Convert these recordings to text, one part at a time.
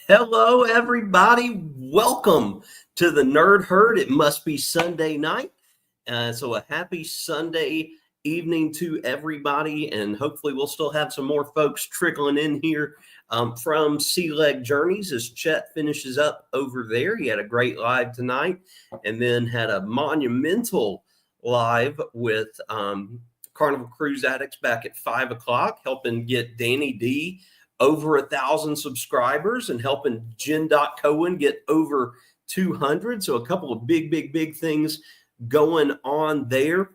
Hello, everybody. Welcome to the Nerd Herd. It must be Sunday night. So a happy Sunday evening to everybody. And hopefully we'll still have some more folks trickling in here from Sea Leg Journeys as Chet finishes up over there. He had a great live tonight and then had a monumental live with Carnival Cruise Addicts back at 5 o'clock, helping get Danny D over 1,000 subscribers and helping Jen Cohen get over 200. So a couple of big things going on there.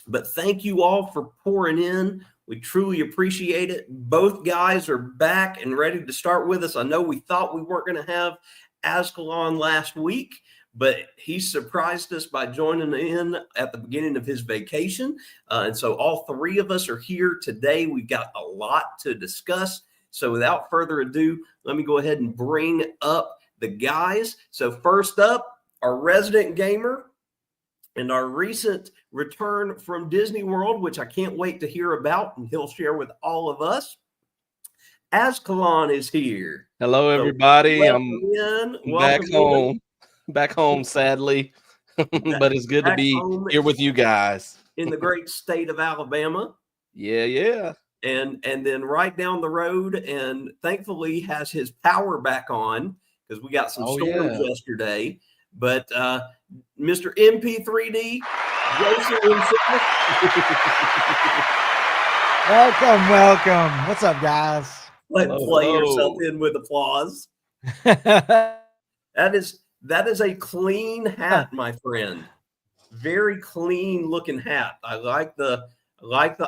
But thank you all for pouring in. We truly appreciate it. Both guys are back and ready to start with us. I know we thought we weren't going to have Azkhalon last week, but he surprised us by joining in at the beginning of his vacation. And so all three of us are here today. We've got a lot to discuss. So without further ado, let me go ahead and bring up the guys. So first up, our resident gamer and our recent return from Disney World, which I can't wait to hear about, and he'll share with all of us. Azkhalon is here. Hello, everybody. So I'm back home. Back home, sadly, but it's good to be here with you guys in the great state of Alabama. Yeah. And then right down the road, and thankfully has his power back on because we got some storms yesterday. But Mr. MP3D, Jason himself. Welcome. What's up, guys? Play yourself in with applause. That is a clean hat, my friend. Very clean looking hat. I like the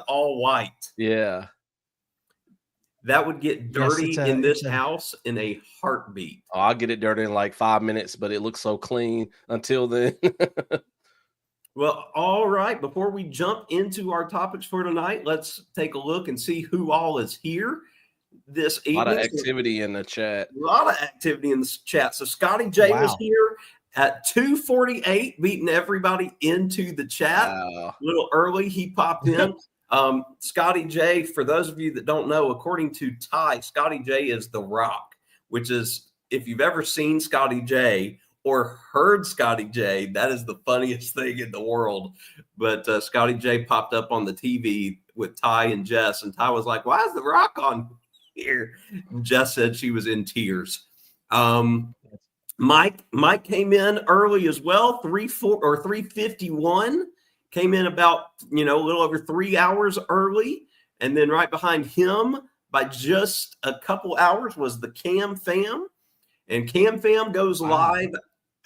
all white. Yeah. That would get dirty in this house in a heartbeat. Oh, I'll get it dirty in like 5 minutes, but it looks so clean until then. Well, all right. Before we jump into our topics for tonight, let's take a look and see who all is here this evening. A lot of activity in the chat. A lot of activity in the chat. So Scotty J was here at 2:48, beating everybody into the chat. Wow. A little early, he popped in. Scotty J, for those of you that don't know, according to Ty, Scotty J is the Rock, which is, if you've ever seen Scotty J or heard Scotty J, that is the funniest thing in the world. But Scotty J popped up on the TV with Ty and Jess, and Ty was like, "Why is the Rock on here?" And Jess said she was in tears. Mike came in early as well, 3:51. Came in about, a little over 3 hours early. And then right behind him by just a couple hours was the Cam Fam. And Cam Fam goes live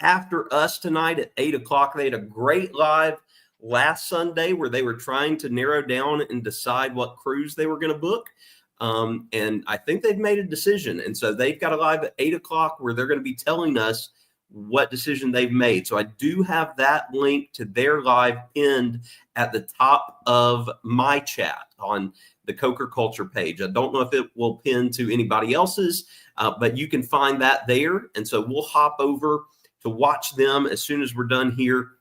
after us tonight at 8 o'clock. They had a great live last Sunday where they were trying to narrow down and decide what cruise they were going to book. And I think they've made a decision. And so they've got a live at 8 o'clock where they're going to be telling us what decision they've made. So I do have that link to their live pinned at the top of my chat on the Coker Culture page. I don't know if it will pin to anybody else's, but you can find that there. And so we'll hop over to watch them as soon as we're done here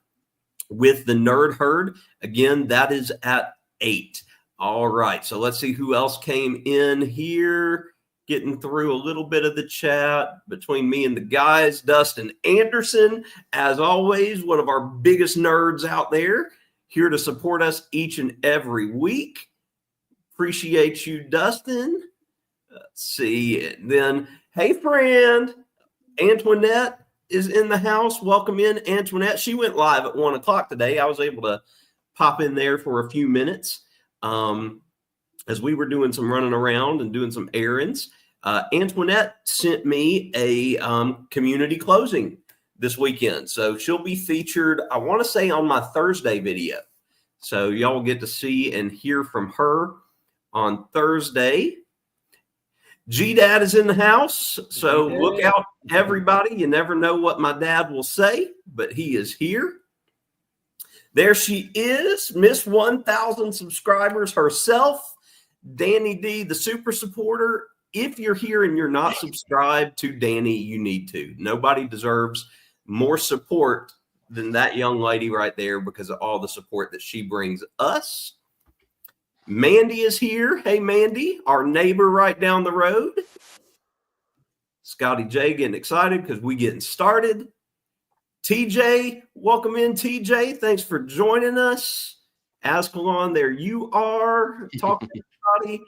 with the Nerd Herd. Again, that is at 8. All right. So let's see who else came in here. Getting through a little bit of the chat between me and the guys. Dustin Anderson, as always, one of our biggest nerds out there, here to support us each and every week. Appreciate you, Dustin. Let's see. And then, hey, friend, Antoinette is in the house. Welcome in, Antoinette. She went live at 1 o'clock today. I was able to pop in there for a few minutes. As we were doing some running around and doing some errands. Antoinette sent me a community closing this weekend. So she'll be featured, I want to say, on my Thursday video. So y'all will get to see and hear from her on Thursday. G-Dad is in the house. So look out, everybody. You never know what my dad will say, but he is here. There she is, Miss 1,000 subscribers herself. Danny D, the super supporter. If you're here and you're not subscribed to Danny, you need to. Nobody deserves more support than that young lady right there because of all the support that she brings us. Mandy is here. Hey, Mandy, our neighbor right down the road. Scotty J getting excited because we getting started. TJ, welcome in, TJ. Thanks for joining us. Azkhalon, there you are. Talking to Scotty.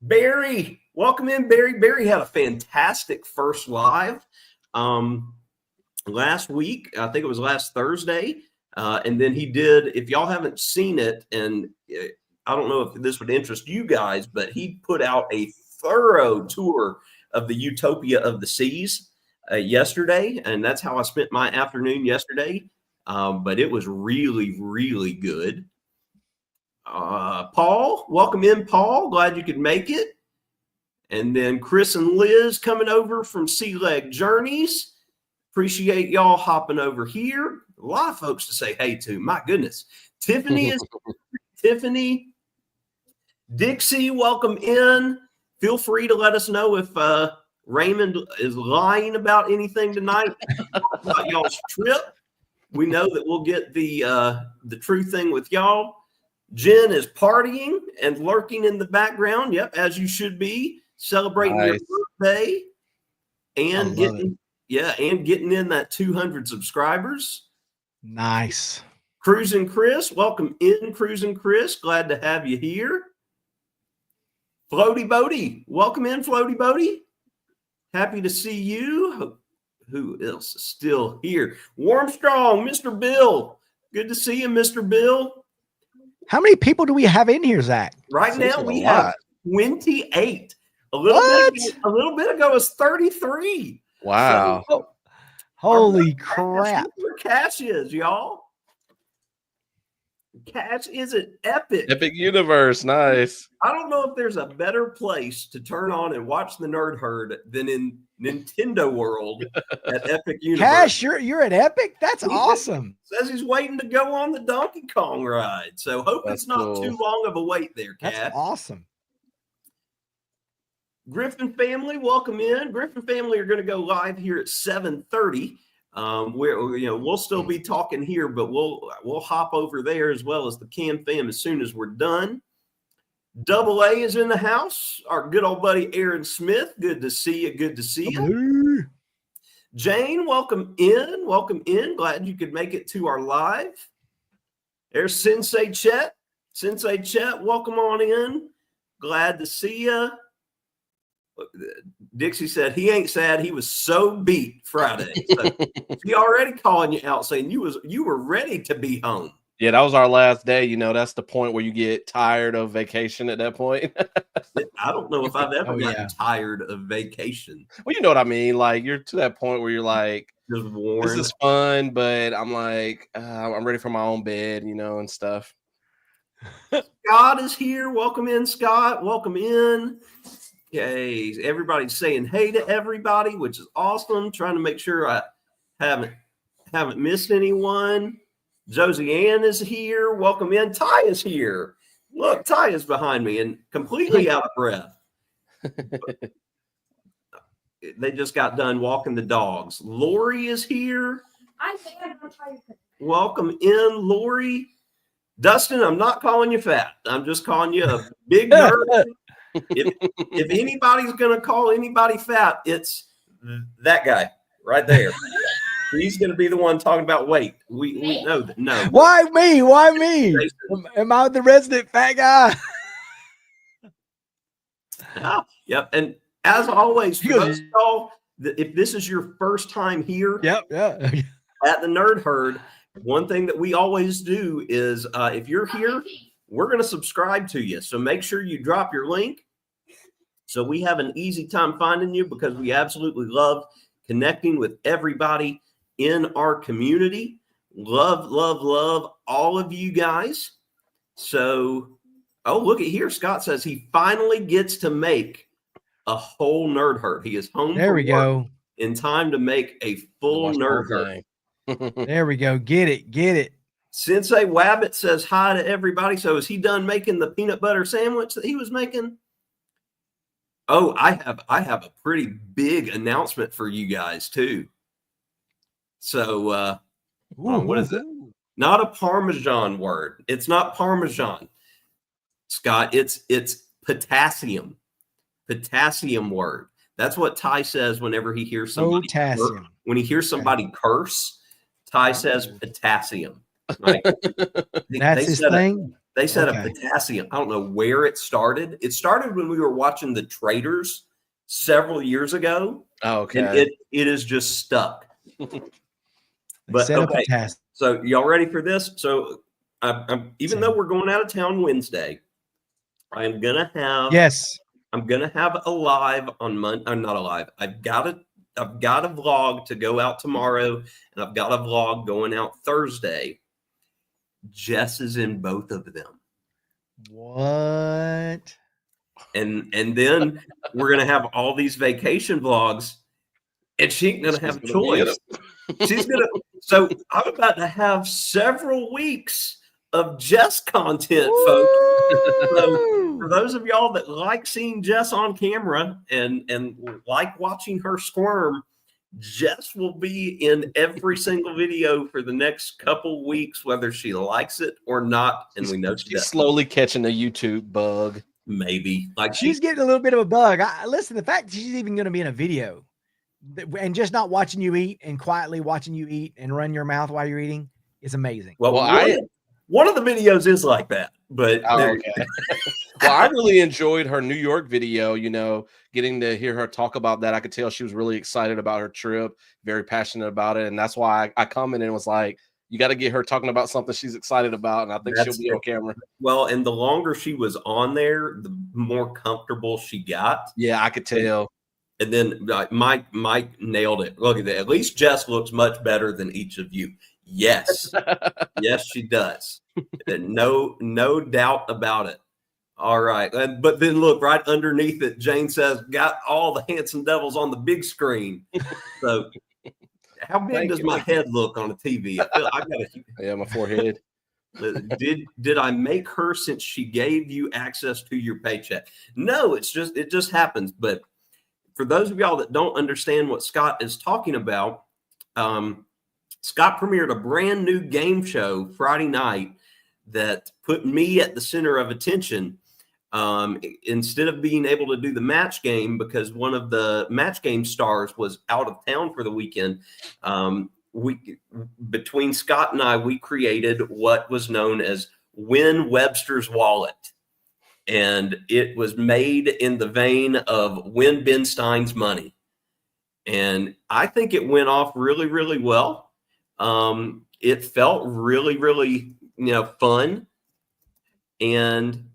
Barry, welcome in, Barry. Barry had a fantastic first live last week. I think it was last Thursday. And then he did, if y'all haven't seen it, and I don't know if this would interest you guys, but he put out a thorough tour of the Utopia of the Seas yesterday. And that's how I spent my afternoon yesterday. But it was really, really good. Paul, welcome in, Paul. Glad you could make it. And then Chris and Liz coming over from Sea Leg Journeys. Appreciate y'all hopping over here. A lot of folks to say hey to. My goodness. Tiffany is Tiffany. Dixie, welcome in. Feel free to let us know if Raymond is lying about anything tonight about y'all's trip. We know that we'll get the true thing with y'all. Jen is partying and lurking in the background. Yep, as you should be, celebrating your birthday and getting in that 200 subscribers. Nice. Cruising Chris, welcome in, Cruising Chris. Glad to have you here. Floaty Bodie, welcome in, Floaty Bodie. Happy to see you. Who else is still here? Warm Strong, Mr. Bill. Good to see you, Mr. Bill. How many people do we have in here, Zach? Right now we have 28. A little bit ago it was 33. Wow. So, holy crap. Where Cash is, y'all. Cash is an epic. Epic universe. Nice. I don't know if there's a better place to turn on and watch the Nerd Herd than in Nintendo World at Epic Universe. Cash, you're at Epic? That's awesome. Says he's waiting to go on the Donkey Kong ride. So hope it's not too long of a wait there, Cash. That's awesome. Griffin family, welcome in. Griffin family are going to go live here at 7:30. We'll still be talking here, but we'll hop over there as well as the Cam fam as soon as we're done. Double A is in the house. Our good old buddy Aaron Smith. Good to see you. Good to see you. Jane, welcome in. Welcome in. Glad you could make it to our live. There's Sensei Chet. Sensei Chet, welcome on in. Glad to see you. Dixie said he ain't sad. He was so beat Friday. So he already calling you out, saying you were ready to be home. Yeah, that was our last day. You know, that's the point where you get tired of vacation at that point. I don't know if I've ever gotten tired of vacation. Well, you know what I mean? Like, you're to that point where you're like, just worn. This is fun, but I'm like, I'm ready for my own bed, you know, and stuff. Scott is here. Welcome in, Scott. Welcome in. Okay, everybody's saying hey to everybody, which is awesome. Trying to make sure I haven't missed anyone. Josie Ann is here. Welcome in. Ty is here. Look, Ty is behind me and completely out of breath. They just got done walking the dogs. Lori is here. Welcome in, Lori. Dustin, I'm not calling you fat. I'm just calling you a big nerd. If anybody's going to call anybody fat, it's that guy right there. He's going to be the one talking about weight. We know that. No. Why me? Why me? Am I the resident fat guy? Yep. And as always, for those of y'all, if this is your first time here at the Nerd Herd, one thing that we always do is if you're here, we're going to subscribe to you. So make sure you drop your link so we have an easy time finding you, because we absolutely love connecting with everybody in our community. Love, love, love all of you guys. So, look at here. Scott says he finally gets to make a whole Nerd Herd. He is home. There we go. In time to make a full Nerd Herd. There we go. Get it. Get it. Sensei Wabbit says hi to everybody. So is he done making the peanut butter sandwich that he was making? Oh, I have a pretty big announcement for you guys too. So what is it? Not a Parmesan word. It's not Parmesan, Scott. It's potassium. Potassium word. That's what Ty says whenever he hears somebody Potassium. when he hears somebody curse. Ty says potassium. Right? That's his thing. They said a potassium. I don't know where it started. It started when we were watching The Traitors several years ago. Okay. And it is just stuck. But okay. So y'all ready for this? So even though we're going out of town Wednesday, I'm gonna have I'm gonna have a live on Monday. I'm not alive. I've got a vlog to go out tomorrow, and I've got a vlog going out Thursday. Jess is in both of them. What? And then we're gonna have all these vacation vlogs, and she's gonna have a choice. She's gonna. So I'm about to have several weeks of Jess content, folks. So for those of y'all that like seeing Jess on camera and like watching her squirm, Jess will be in every single video for the next couple weeks, whether she likes it or not. And we know she's slowly catching a YouTube bug. Maybe like she's getting a little bit of a bug. Listen, the fact that she's even going to be in a video and just not watching you eat and quietly watching you eat and run your mouth while you're eating is amazing. Well, one of the videos is like that, but well, I really enjoyed her New York video, getting to hear her talk about that. I could tell she was really excited about her trip, very passionate about it. And that's why I commented and was like, you got to get her talking about something she's excited about. And I think she'll be on camera. Well, and the longer she was on there, the more comfortable she got. Yeah, I could tell. And then Mike nailed it. Look at that. At least Jess looks much better than each of you. Yes. Yes, she does. No doubt about it. All right. But then look, right underneath it, Jane says, got all the handsome devils on the big screen. So how big does my head look on a TV? My forehead. Did I make her since she gave you access to your paycheck? No, it just happens. But for those of y'all that don't understand what Scott is talking about, Scott premiered a brand new game show Friday night that put me at the center of attention. Instead of being able to do the match game because one of the match game stars was out of town for the weekend, between Scott and I, we created what was known as Win Webster's Wallet. And it was made in the vein of Win Ben Stein's Money. And I think it went off really, really well. It felt really, really, fun. And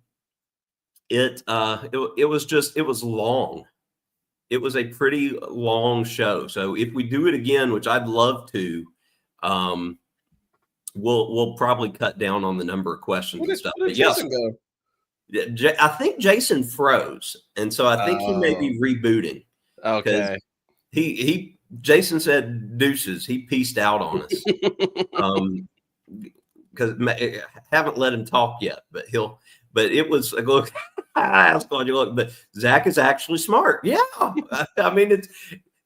it was long. It was a pretty long show. So if we do it again, which I'd love to, we'll probably cut down on the number of questions and stuff. But yes, I think Jason froze, and so I think he may be rebooting. Okay. Jason said deuces. He peaced out on us. Because haven't let him talk yet, but it was like, look, but Zach is actually smart. Yeah. I mean,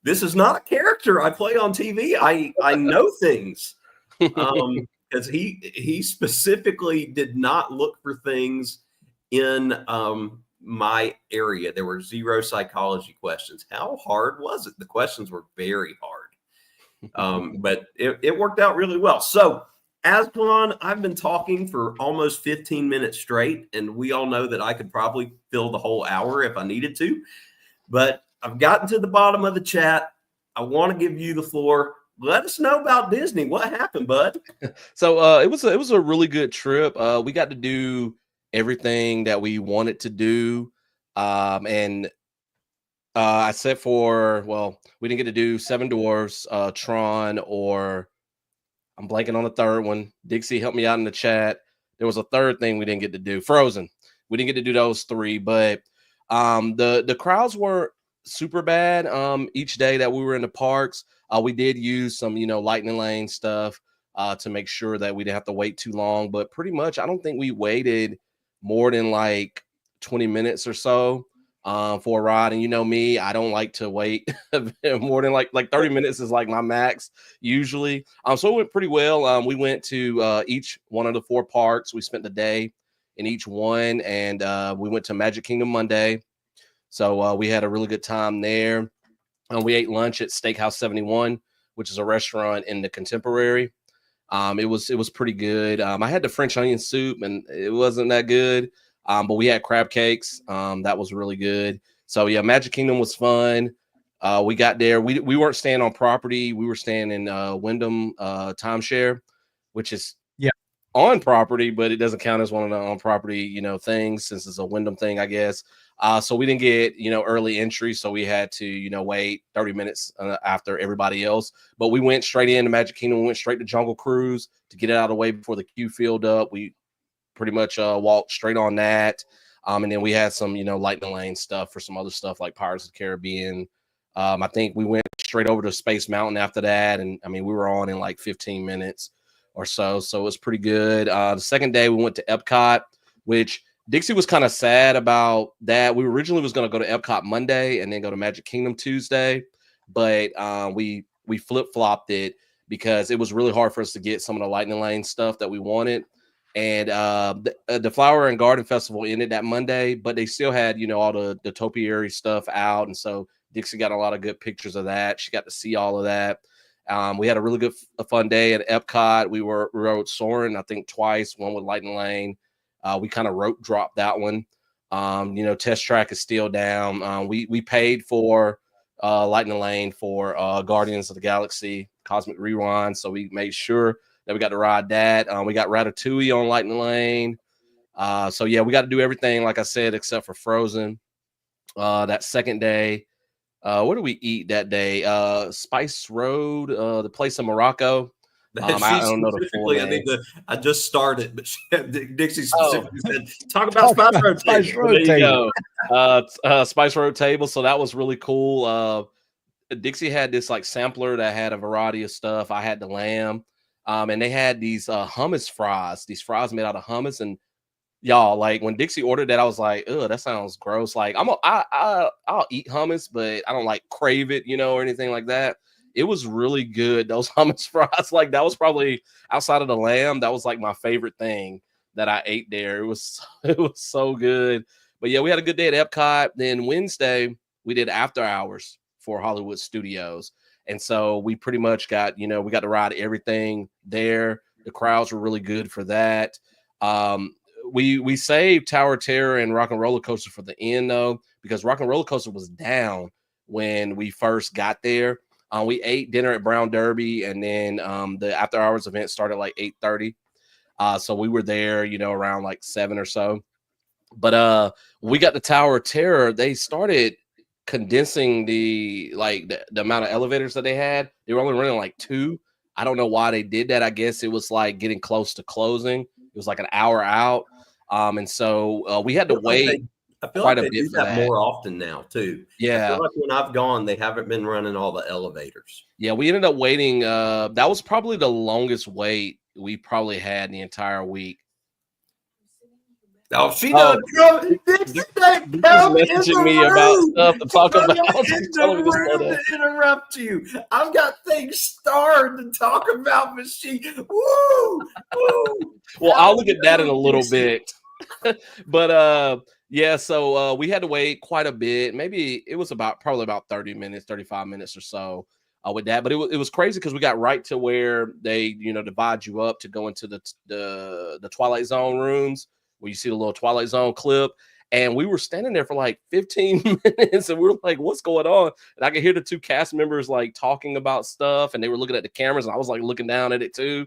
this is not a character I play on TV. I know things. Because he specifically did not look for things in my area. There were 0 psychology questions. How hard was it? The questions were very hard. But it worked out really well. So Azkhalon, I've been talking for almost 15 minutes straight, and we all know that I could probably fill the whole hour if I needed to. But I've gotten to the bottom of the chat. I want to give you the floor. Let us know about Disney. What happened, bud? So it was a really good trip. We got to do everything that we wanted to do. And except for, we didn't get to do Seven Dwarfs, Tron, or I'm blanking on the third one. Dixie, help me out in the chat. There was a third thing we didn't get to do. Frozen. We didn't get to do those 3, but the crowds weren't super bad. Each day that we were in the parks, we did use some, lightning lane stuff to make sure that we didn't have to wait too long. But pretty much, I don't think we waited more than like 20 minutes or so for a ride. And me, I don't like to wait more than like 30 minutes is like my max usually. So it went pretty well. We went to each one of the 4 parks. We spent the day in each one, and we went to Magic Kingdom Monday. So we had a really good time there. We ate lunch at Steakhouse 71, which is a restaurant in the Contemporary. It was pretty good. I had the French onion soup, and it wasn't that good. But we had crab cakes. That was really good. So yeah, Magic Kingdom was fun. We got there. We weren't staying on property. We were staying in Wyndham timeshare, which is on property, but it doesn't count as one of the on property, things, since it's a Wyndham thing, I guess. So we didn't get, early entry. So we had to, wait 30 minutes after everybody else. But we went straight into Magic Kingdom. We went straight to Jungle Cruise to get it out of the way before the queue filled up. We pretty much walked straight on that. And then we had some, Lightning Lane stuff for some other stuff like Pirates of the Caribbean. I think we went straight over to Space Mountain after that. And I mean, we were on in like 15 minutes or so. So it was pretty good. The second day we went to Epcot, which Dixie was kind of sad about that. We originally was going to go to Epcot Monday and then go to Magic Kingdom Tuesday. But we flip-flopped it because it was really hard for us to get some of the Lightning Lane stuff that we wanted. And the Flower and Garden Festival ended that Monday, but they still had, all the topiary stuff out. And so Dixie got a lot of good pictures of that. She got to see all of that. We had a really good, fun day at Epcot. We rode Soarin', I think twice, one with Lightning Lane. We kind of rope dropped that one. Test Track is still down. We paid for Lightning Lane for Guardians of the Galaxy Cosmic Rewind, so we made sure that we got to ride that. We got Ratatouille on Lightning Lane. So yeah, we got to do everything, like I said, except for Frozen. That second day, what did we eat that day? Spice Road, the place in Morocco. I don't know the full name. I just started, but Dixie specifically said, "Talk about Spice Road Table." Spice Road There you Table. go. Spice Road Table. So that was really cool. Dixie had this like sampler that had a variety of stuff. I had the lamb, and they had these hummus fries. These fries made out of hummus, and y'all, like when Dixie ordered that, I was like, "Ugh, that sounds gross." Like I'll eat hummus, but I don't like crave it, or anything like that. It was really good. Those hummus fries, like that was probably outside of the lamb. That was like my favorite thing that I ate there. It was so good. But yeah, we had a good day at Epcot. Then Wednesday we did after hours for Hollywood Studios, and so we pretty much got we got to ride everything there. The crowds were really good for that. We saved Tower of Terror and Rock and Roller Coaster for the end though, because Rock and Roller Coaster was down when we first got there. We ate dinner at Brown Derby, and then the after hours event started like 8:30. So we were there, around like 7 or so. But we got the Tower of Terror. They started condensing the amount of elevators that they had. They were only running like 2. I don't know why they did that. I guess it was like getting close to closing. It was like an hour out. And so we had to wait. I feel quite like a they bit do for that that. more often now too. Yeah. I feel like when I've gone, they haven't been running all the elevators. Yeah, we ended up waiting. That was probably the longest wait we probably had in the entire week. Oh, she done messaging me about stuff to talk about. To interrupt you. I've got things starred to talk about, but woo. Well, I'll look at that in a little bit. But yeah, so we had to wait quite a bit. Maybe it was probably about 30 minutes, 35 minutes or so with that. But it was crazy because we got right to where they divide you up to go into the Twilight Zone rooms, where you see the little Twilight Zone clip. And we were standing there for like 15 minutes, and we were like, what's going on? And I could hear the 2 cast members like talking about stuff, and they were looking at the cameras, and I was like looking down at it too.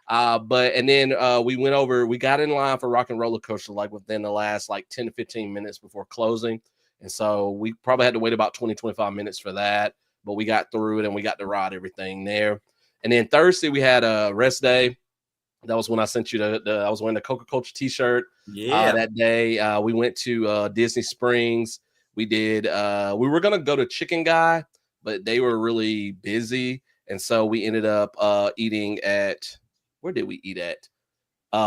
And then we got in line for Rock and Roller Coaster like within the last like 10 to 15 minutes before closing. And so we probably had to wait about 20, 25 minutes for that, but we got through it and we got to ride everything there. And then Thursday we had a rest day. That was when I sent you I was wearing the Coca-Cola t-shirt. Yeah. That day we went to Disney Springs. We were going to go to Chicken Guy, but they were really busy. And so we ended up eating at, where did we eat at?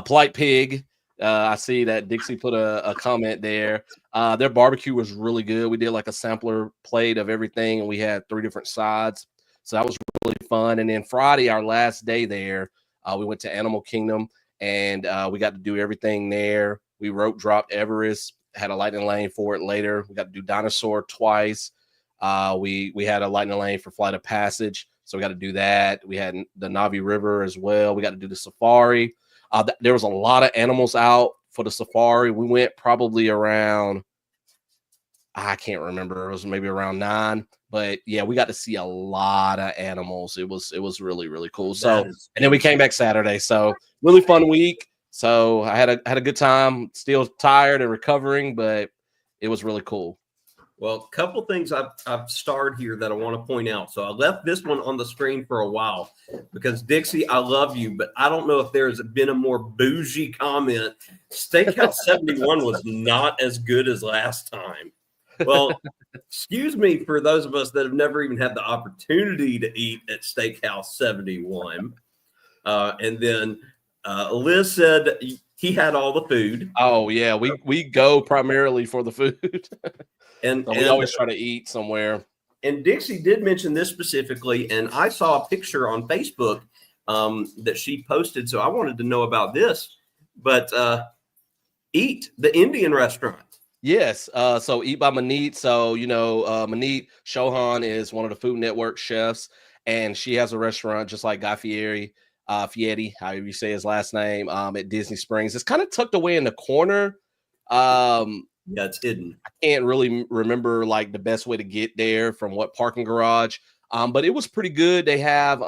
Polite Pig. I see that Dixie put a comment there. Their barbecue was really good. We did like a sampler plate of everything, and we had 3 different sides. So that was really fun. And then Friday, our last day there, we went to Animal Kingdom, and we got to do everything there. We rope dropped Everest, had a lightning lane for it later. We got to do dinosaur twice. We had a lightning lane for Flight of Passage, so we got to do that. We had the Navi River as well. We got to do the safari. There was a lot of animals out for the safari. We went probably around, I can't remember, it was maybe around 9, but yeah, we got to see a lot of animals. It was really, really cool. So, and then we came back Saturday. So really fun week. So I had a good time, still tired and recovering, but it was really cool. Well, a couple things I've starred here that I want to point out. So I left this one on the screen for a while because Dixie, I love you, but I don't know if there's been a more bougie comment. Steakhouse 71 was not as good as last time. Well, excuse me for those of us that have never even had the opportunity to eat at Steakhouse 71. And then Liz said he had all the food. Oh yeah, we go primarily for the food. And we always try to eat somewhere. And Dixie did mention this specifically, and I saw a picture on Facebook that she posted, so I wanted to know about this. But Eat, the Indian restaurant. Yes, so Eat by Manit. So Manit Chauhan is one of the Food Network chefs, and she has a restaurant just like Guy Fieri, however you say his last name, at Disney Springs. It's kind of tucked away in the corner. Yeah, it's hidden. I can't really remember like the best way to get there from what parking garage. But it was pretty good. They have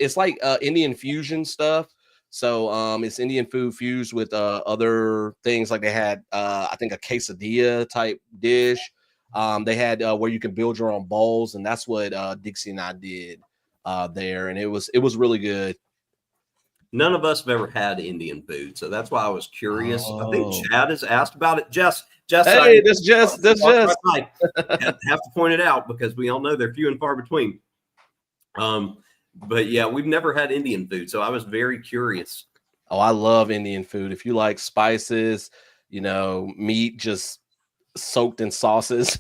it's like Indian fusion stuff. So it's Indian food fused with other things. Like they had I think a quesadilla type dish. They had where you can build your own bowls, and that's what Dixie and I did there, and it was really good. None of us have ever had Indian food, so that's why I was curious. I think Chad has asked about it. Jess, hey, that's Jess. I have to point it out because we all know they're few and far between. But yeah, we've never had Indian food, so I was very curious. Oh, I love Indian food. If you like spices, meat just soaked in sauces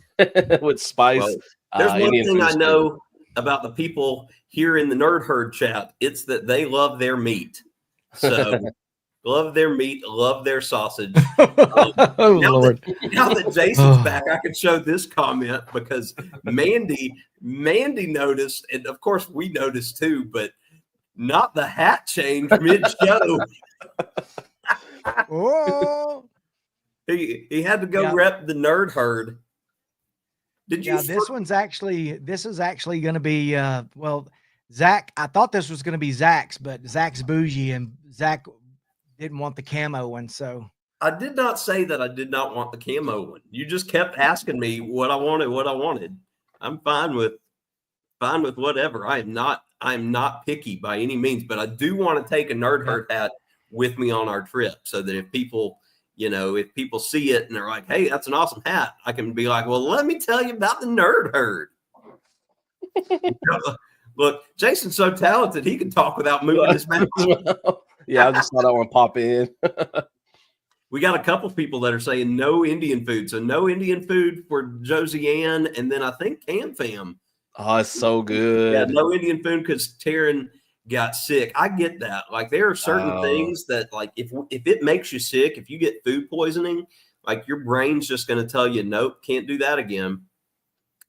with spice. Well, there's one Indian thing I know about the people here in the Nerd Herd chat. It's that they love their meat. So love their meat, love their sausage. Lord. Now that Jason's back, I can show this comment because Mandy noticed, and of course we noticed too, but not the hat change mid-show. Oh, he had to go rep the Nerd Herd. Did you? Yeah, this is actually going to be Zach. I thought this was going to be Zach's, but Zach's bougie, and Zach didn't want the camo one. So I did not say that I did not want the camo one. You just kept asking me what I wanted. I'm fine with whatever. I'm not picky by any means, but I do want to take a Nerd Herd hat with me on our trip so that if people see it and they're like, hey, that's an awesome hat, I can be like, well, let me tell you about the Nerd Herd. Look, Jason's so talented, he can talk without moving his mouth. Yeah, I just thought I want to pop in. We got a couple people that are saying no Indian food. So no Indian food for Josie Ann, and then I think Cam Fam. Oh, it's so good. Yeah, no Indian food because Taryn got sick. I get that. Like there are certain things that like if it makes you sick, if you get food poisoning, like your brain's just going to tell you, nope, can't do that again.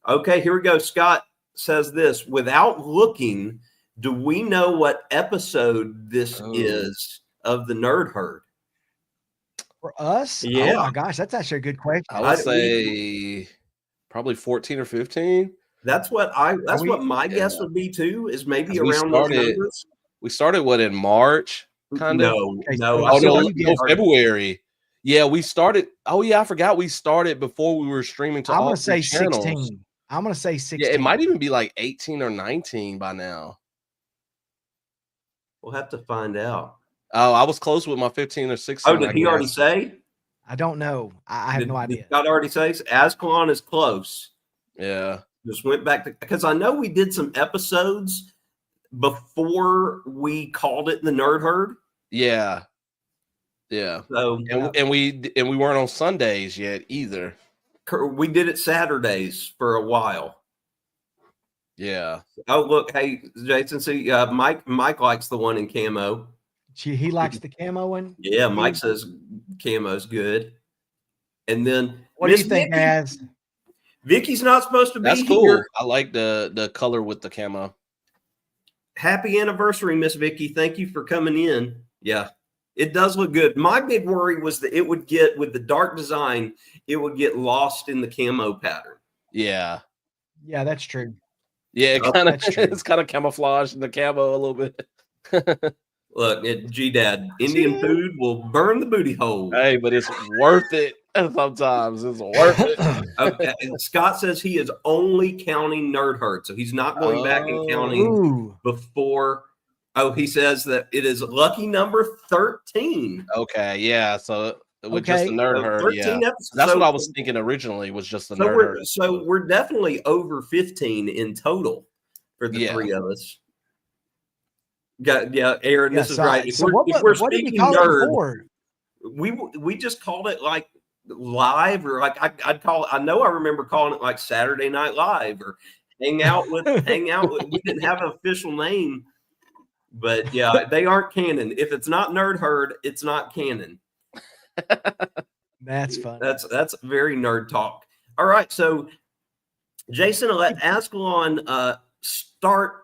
Okay, here we go. Scott says this, without looking, do we know what episode this is of the Nerd Herd? For us? Yeah. Oh my gosh, that's actually a good question. I would say probably 14 or 15. That's what my guess would be too, is maybe around those numbers. We started in March? Kind of? No, February. Yeah, we started. Oh yeah, I forgot we started before we were streaming to all gonna say channels. 16. I'm gonna say 16. Yeah, it might even be like 18 or 19 by now. We'll have to find out. Oh, I was close with my 15 or 16. Oh, did he already say? I don't know. I have no idea. Did Scott already say Azkhalon is close? Yeah. Just went back to, because I know we did some episodes before we called it the Nerd Herd. Yeah. Yeah. So and we weren't on Sundays yet either. We did it Saturdays for a while. Yeah. Oh, look, hey, Jason, see, Mike likes the one in camo. He likes the camo one? Yeah, Mike says camo's good. And then What do Miss you think, Vicky, Az? Vicky's not supposed to be That's cool. here. I like the color with the camo. Happy anniversary, Miss Vicky. Thank you for coming in. Yeah, it does look good. My big worry was that it would get, with the dark design, it would get lost in the camo pattern. Yeah. Yeah, that's true. Yeah, it kind of That's true. it's kind of camouflaged in the camo a little bit. Look, G-Dad, Indian food will burn the booty hole. Hey, but it's worth it sometimes. It's worth it. Okay, and Scott says he is only counting Nerd Herd, so he's not going back and counting Ooh. before. Oh, he says that it is lucky number 13. Okay, yeah. So with just Okay. the Nerd So Herd, 13 yeah. episodes. That's So- what I was thinking originally, was just the So Nerd we're Herd. so we're definitely over 15 in total for the Yeah. three of us. Yeah, Aaron, Yeah, this is so, right. If so we're, what, if we're what did we speaking call nerd, it before? we just called it like live, or like I'd call it. I know I remember calling it like Saturday Night Live or hang out with. We didn't have an official name, but yeah, they aren't canon. If it's not Nerd Herd, it's not canon. That's fun. That's very nerd talk. All right, so Jason, let Azkhalon start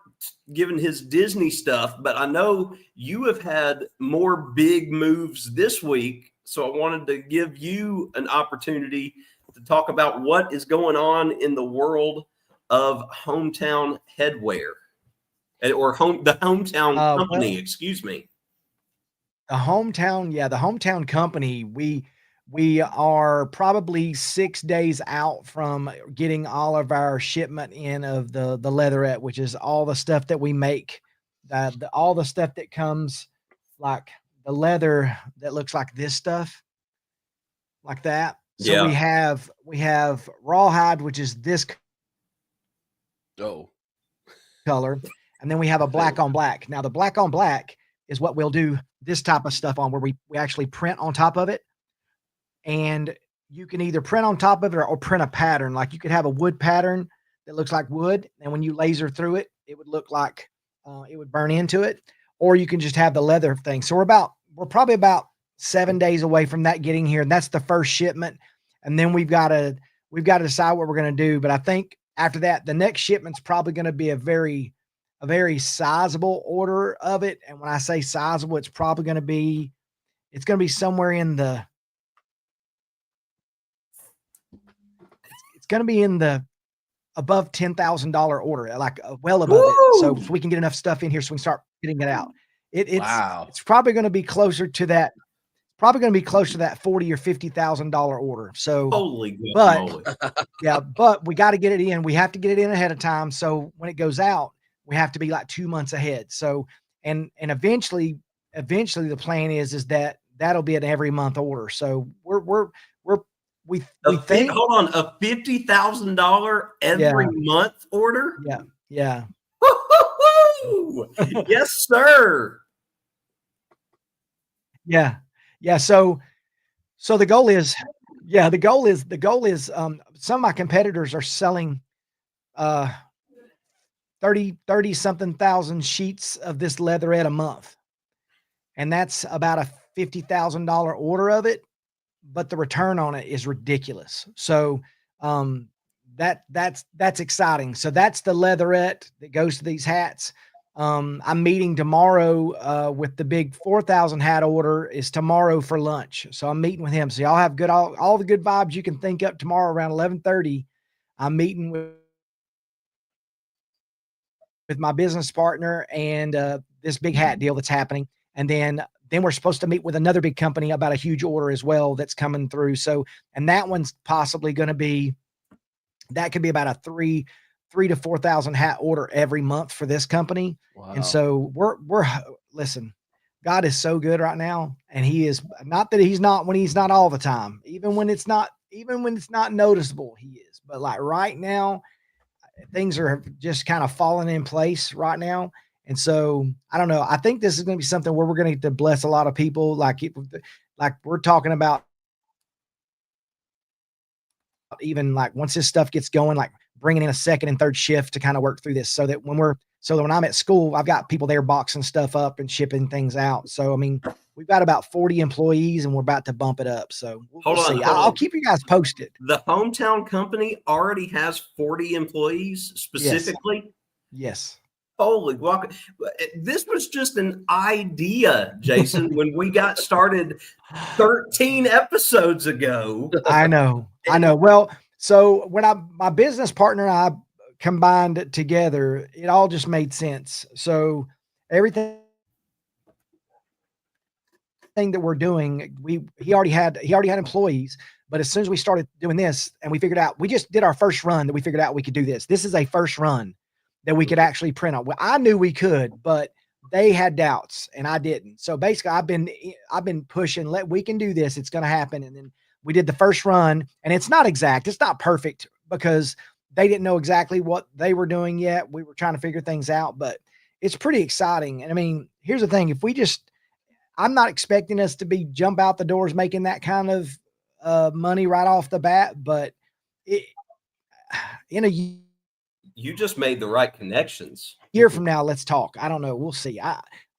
giving his Disney stuff, but I know you have had more big moves this week, so I wanted to give you an opportunity to talk about what is going on in the world of hometown headwear, or the hometown company. Well, excuse me. the hometown company, we are probably 6 days out from getting all of our shipment in of the leatherette, which is all the stuff that we make, all the stuff that comes, like the leather that looks like this stuff, like that. So Yeah. we have rawhide, which is this Oh. color, and then we have a black on black. Now the black on black is what we'll do this type of stuff on, where we actually print on top of it. And you can either print on top of it or print a pattern. Like you could have a wood pattern that looks like wood, and when you laser through it, it would look like it would burn into it. Or you can just have the leather thing. So we're probably about 7 days away from that getting here, and that's the first shipment. And then we've got to decide what we're going to do. But I think after that, the next shipment's probably going to be a very sizable order of it. And when I say sizable, it's probably going to be somewhere in the going to be in the above $10,000 order, like well above it. So we can get enough stuff in here so we can start getting it out. It's probably going to be closer to that. Probably going to be closer to that $40,000 or $50,000 order. So, Holy good but moly. yeah, but we got to get it in. We have to get it in ahead of time. So when it goes out, we have to be like 2 months ahead. So, and eventually the plan is that that'll be an every month order. So we think, hold on, a $50,000 every month order. Yeah. Yes, sir. Yeah. So the goal is some of my competitors are selling 30 something thousand sheets of this leatherette a month. And that's about a $50,000 order of it, but the return on it is ridiculous. So that's exciting. So that's the leatherette that goes to these hats. I'm meeting tomorrow with the big 4,000 hat order is tomorrow for lunch. So I'm meeting with him. So y'all have all the good vibes you can think up tomorrow around 11:30. I'm meeting with my business partner and this big hat deal that's happening. And then we're supposed to meet with another big company about a huge order as well that's coming through. So, and that one's possibly going to be, that could be about a 3,000 to 4,000 hat order every month for this company. Wow. And so listen, God is so good right now. And he is not that he's not, when he's not all the time, even when it's not noticeable, he is, but like right now, things are just kind of falling in place right now. And so I don't know. I think this is going to be something where we're going to get to bless a lot of people. Like we're talking about, once this stuff gets going, like bringing in a second and third shift to kind of work through this, so So when I'm at school, I've got people there boxing stuff up and shipping things out. So, I mean, we've got about 40 employees and we're about to bump it up. So we'll see. I'll keep you guys posted. The hometown company already has 40 employees specifically. Yes. Holy walk. This was just an idea, Jason, when we got started 13 episodes ago. I know. Well, so when my business partner and I combined it together, it all just made sense. So everything that we're doing, he already had employees, but as soon as we started doing this and we figured out, we just did our first run that we figured out we could do this. This is a first run that we could actually print on. Well, I knew we could, but they had doubts and I didn't. So basically I've been pushing, we can do this. It's going to happen. And then we did the first run, and it's not exact. It's not perfect because they didn't know exactly what they were doing yet. We were trying to figure things out, but it's pretty exciting. And I mean, here's the thing. I'm not expecting us to jump out the doors making that kind of money right off the bat, but in a you just made the right connections. year from now, let's talk. I don't know. We'll see.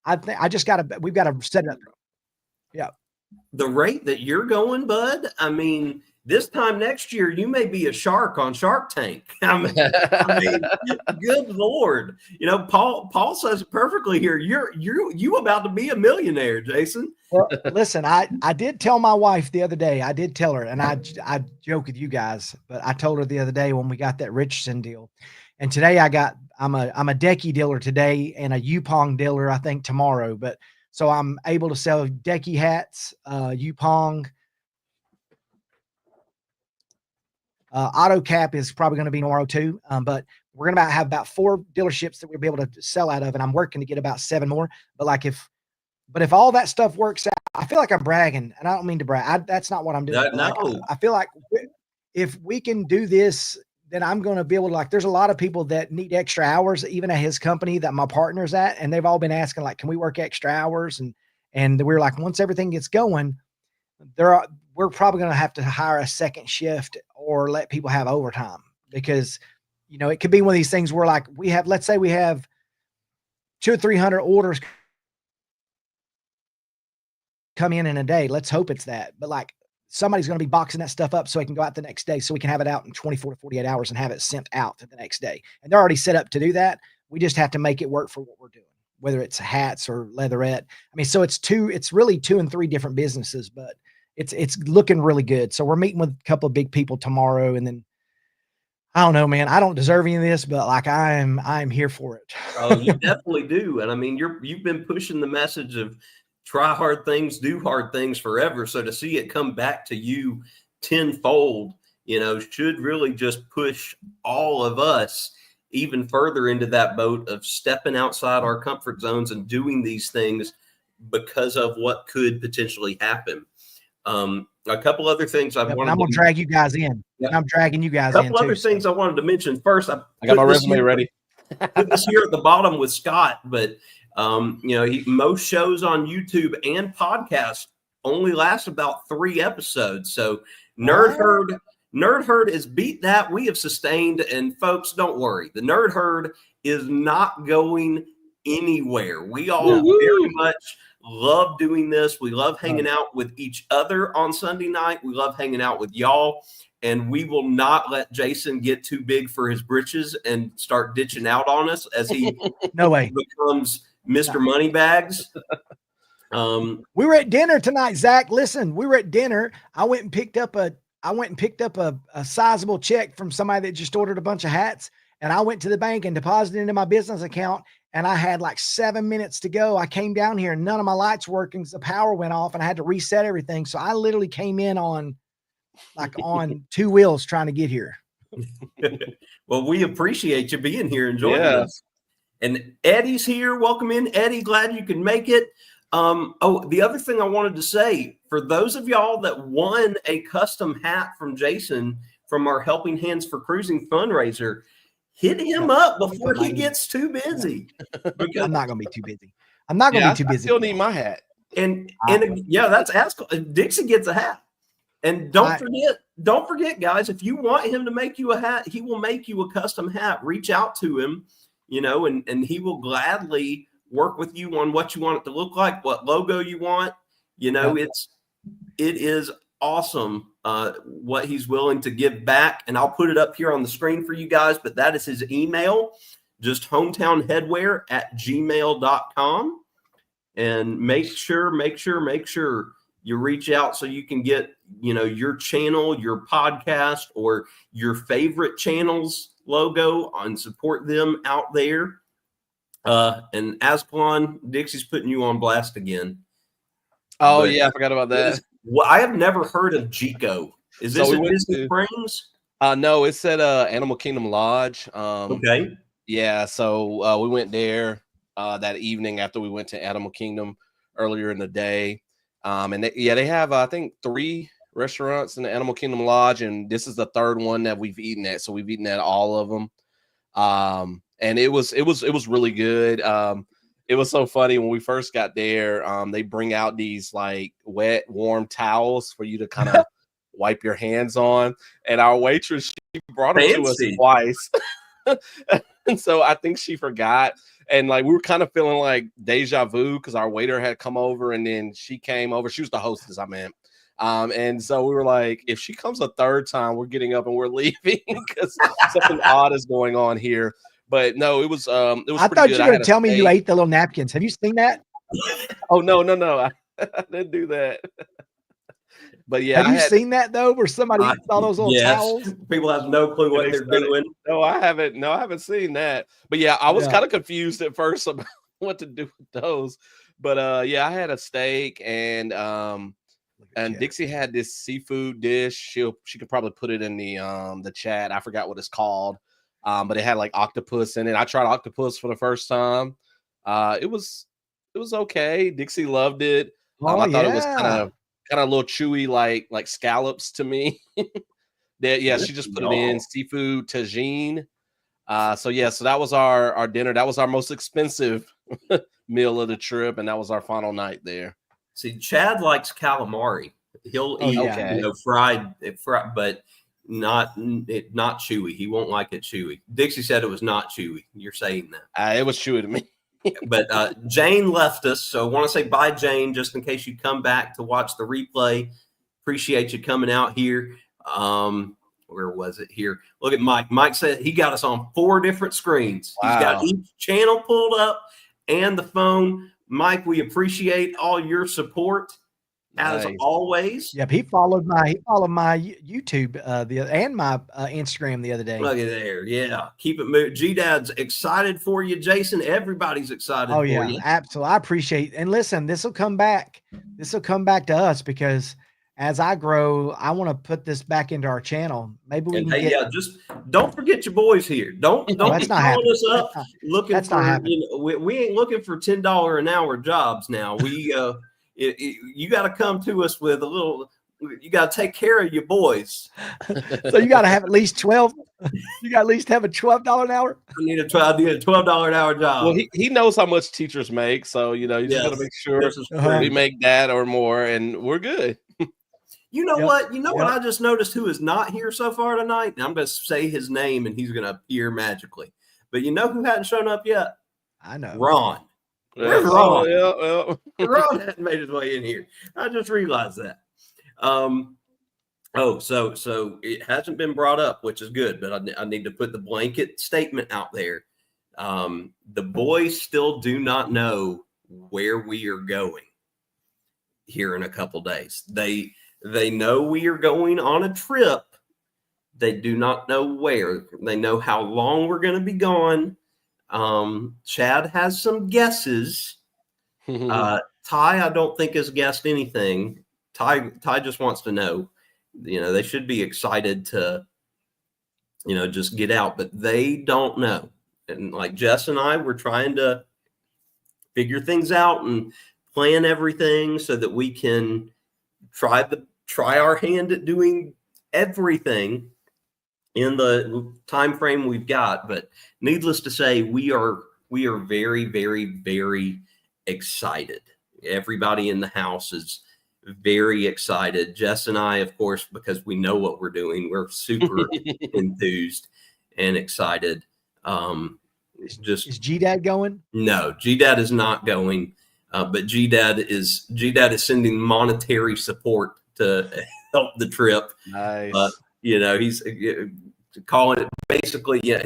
We've got to set it up. Yeah. The rate that you're going, bud, I mean, this time next year, you may be a shark on Shark Tank. I mean, good Lord. You know, Paul says it perfectly here. You about to be a millionaire, Jason. Well, listen, I did tell my wife the other day, I did tell her, and I joke with you guys, but I told her the other day when we got that Richardson deal. And today I'm a decky dealer today and a Yupong dealer, I think tomorrow. But so I'm able to sell decky hats, Yupong. AutoCap is probably going to be tomorrow too. But we're going to have about 4 dealerships that we'll be able to sell out of. And I'm working to get about 7 more. But if all that stuff works out, I feel like I'm bragging, and I don't mean to brag. That's not what I'm doing. No. I feel like if we can do this, then I'm going to be able to, there's a lot of people that need extra hours, even at his company that my partner's at. And they've all been asking, can we work extra hours? And we're like, once everything gets going, we're probably going to have to hire a second shift or let people have overtime, because, it could be one of these things where let's say we have 200 or 300 orders come in a day. Let's hope it's that. But somebody's going to be boxing that stuff up so it can go out the next day, so we can have it out in 24 to 48 hours and have it sent out the next day. And they're already set up to do that. We just have to make it work for what we're doing, whether it's hats or leatherette. I mean, so it's really 2 and 3 different businesses, but it's looking really good. So we're meeting with a couple of big people tomorrow, and then I don't know, man, I don't deserve any of this, but I'm here for it. Oh, you definitely do. And I mean, you've been pushing the message of try hard things, do hard things forever. So to see it come back to you tenfold, should really just push all of us even further into that boat of stepping outside our comfort zones and doing these things because of what could potentially happen. A couple other things I'm going to drag you guys in. Yep. I'm dragging you guys in. A couple other things I wanted to mention. First, I got my resume ready. Put this here at the bottom with Scott, but most shows on YouTube and podcasts only last about 3 episodes. So Nerd Herd has beat that. We have sustained, and folks, don't worry. The Nerd Herd is not going anywhere. We all very much love doing this. We love hanging out with each other on Sunday night. We love hanging out with y'all. And we will not let Jason get too big for his britches and start ditching out on us as he no way becomes Mr. Moneybags. We were at dinner tonight, Zach. Listen, we were at dinner. I went and picked up a sizable check from somebody that just ordered a bunch of hats. And I went to the bank and deposited into my business account. And I had 7 minutes to go. I came down here and none of my lights working. The power went off and I had to reset everything. So I literally came in on 2 wheels trying to get here. Well, we appreciate you being here and joining us. And Eddie's here. Welcome in, Eddie. Glad you can make it. The other thing I wanted to say, for those of y'all that won a custom hat from Jason from our Helping Hands for Cruising fundraiser, hit him up before he gets too busy. Because I'm not going to be too busy. I'm not going to be too busy. I still need my hat. And that's Azkhalon. Dixie gets a hat. And don't forget, guys, if you want him to make you a hat, he will make you a custom hat. Reach out to him. and he will gladly work with you on what you want it to look like, what logo you want. It is awesome what he's willing to give back. And I'll put it up here on the screen for you guys, but that is his email, just hometownheadwear@gmail.com. And make sure you reach out so you can get, your channel, your podcast, or your favorite channel's logo and support them out there. And Azkhalon, Dixie's putting you on blast again. Oh, yeah, I forgot about that. Well, I have never heard of Jico. Is this at Disney Springs? No, it's at Animal Kingdom Lodge. Okay. Yeah, so we went there that evening after we went to Animal Kingdom earlier in the day. And they have, I think, 3 restaurants in the Animal Kingdom Lodge, and this is the 3rd one that we've eaten at. So we've eaten at all of them. And it was really good. It was so funny when we first got there. They bring out these like wet, warm towels for you to kind of wipe your hands on. And our waitress, she brought them to us twice. And so I think she forgot. And like we were kind of feeling like deja vu because our waiter had come over and then she came over. She was the hostess, I meant. And so we were like, if she comes a 3rd time, we're getting up and we're leaving because something odd is going on here. But no, it was I thought you were going to tell me you ate the little napkins. Have you seen that? Oh, no. I didn't do that. But yeah, have you seen that though, where somebody saw those little towels? People have no clue what they're doing. No, I haven't seen that. But yeah, I was kind of confused at first about what to do with those. But yeah, I had a steak and Dixie had this seafood dish. She could probably put it in the chat. I forgot what it's called. But it had like octopus in it. I tried octopus for the first time. It was okay. Dixie loved it. I thought it was kind of a little chewy, like scallops to me. She just put it in seafood tagine. So that was our dinner. That was our most expensive meal of the trip, and that was our final night there. See, Chad likes calamari. He'll eat fried, but not chewy. He won't like it chewy. Dixie said it was not chewy. You're saying that. It was chewy to me. But Jane left us, so I want to say bye, Jane, just in case you come back to watch the replay. Appreciate you coming out here. Where was it here? Look at Mike. Mike said he got us on 4 different screens. Wow. He's got each channel pulled up and the phone. Mike, we appreciate all your support as always. Yep, he followed my YouTube and my Instagram the other day. Look at there, yeah. Keep it moving. G-Dad's excited for you, Jason. Everybody's excited for you. Oh yeah, absolutely. I appreciate. And listen, this will come back. This will come back to us because as I grow, I want to put this back into our channel. Maybe we can just don't forget your boys here. Don't be calling us up looking for. We ain't looking for $10 an hour jobs now. We you got to come to us with a little. You got to take care of your boys. So you got to have at least 12. You got to at least have a $12 an hour. I need a $12 an hour job. Well, he knows how much teachers make, so you just got to make sure we make that or more, and we're good. You know what? You know what I just noticed who is not here so far tonight? And I'm going to say his name and he's going to appear magically. But you know who hadn't shown up yet? I know. Ron. Where's Ron? Ron hadn't made his way in here. I just realized that. So it hasn't been brought up, which is good, but I need to put the blanket statement out there. The boys still do not know where we are going here in a couple days. They know we are going on a trip. They do not know where. They know how long we're going to be gone. Chad has some guesses. Ty, I don't think has guessed anything. Ty just wants to know. They should be excited to, just get out, but they don't know. And like Jess and I, we're trying to figure things out and plan everything so that we can try our hand at doing everything in the time frame we've got. But needless to say, we are very, very, very excited. Everybody in the house is very excited. Jess and I, of course, because we know what we're doing, we're super enthused and excited. just Is G-Dad going? no. G-Dad is not going, but G-Dad is sending monetary support to help the trip. Nice. He's calling it basically. Yeah,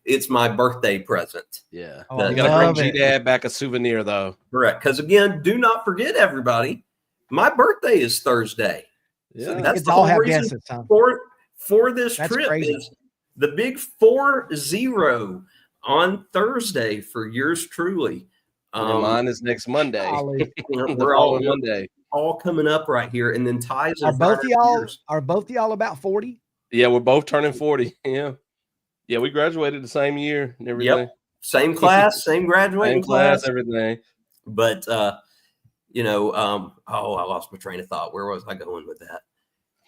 it's my birthday present. Yeah. Oh, You got to bring love it. G-Dad back a souvenir, though. Correct. Because again, do not forget, everybody, my birthday is Thursday. Yeah. So that's Kids the all whole have reason guesses, huh? for this That's trip crazy. is the big 4-0 on Thursday for yours truly. And mine is next Monday. Golly. The We're following Monday. all coming up right here, and then ties Are both of y'all about 40? Yeah, we're both turning 40. Yeah. Yeah, we graduated the same year and everything. Yep. Same class, same graduating Same class, everything. But I lost my train of thought. Where was I going with that?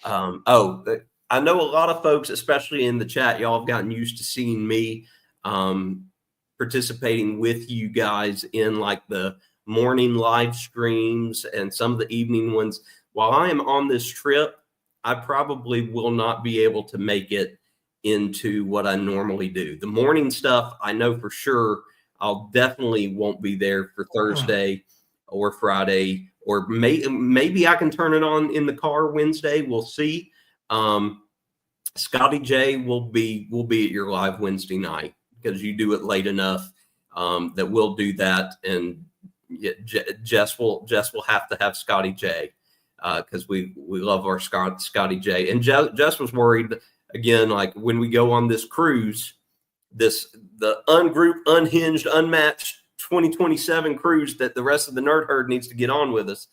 I know a lot of folks, especially in the chat, y'all have gotten used to seeing me participating with you guys in like the morning live streams and some of the evening ones. While I am on this trip, I probably will not be able to make it into what I normally do. The morning stuff, I know for sure I'll definitely won't be there for Thursday or Friday, or maybe I can turn it on in the car Wednesday. We'll see. Scotty J will be at your live Wednesday night because you do it late enough that we'll do that. And Jess will have to have Scotty J because we love our Scotty J. And Jess was worried again, like when we go on this cruise, the ungrouped, unhinged, unmatched 2027 cruise that the rest of the nerd herd needs to get on with us.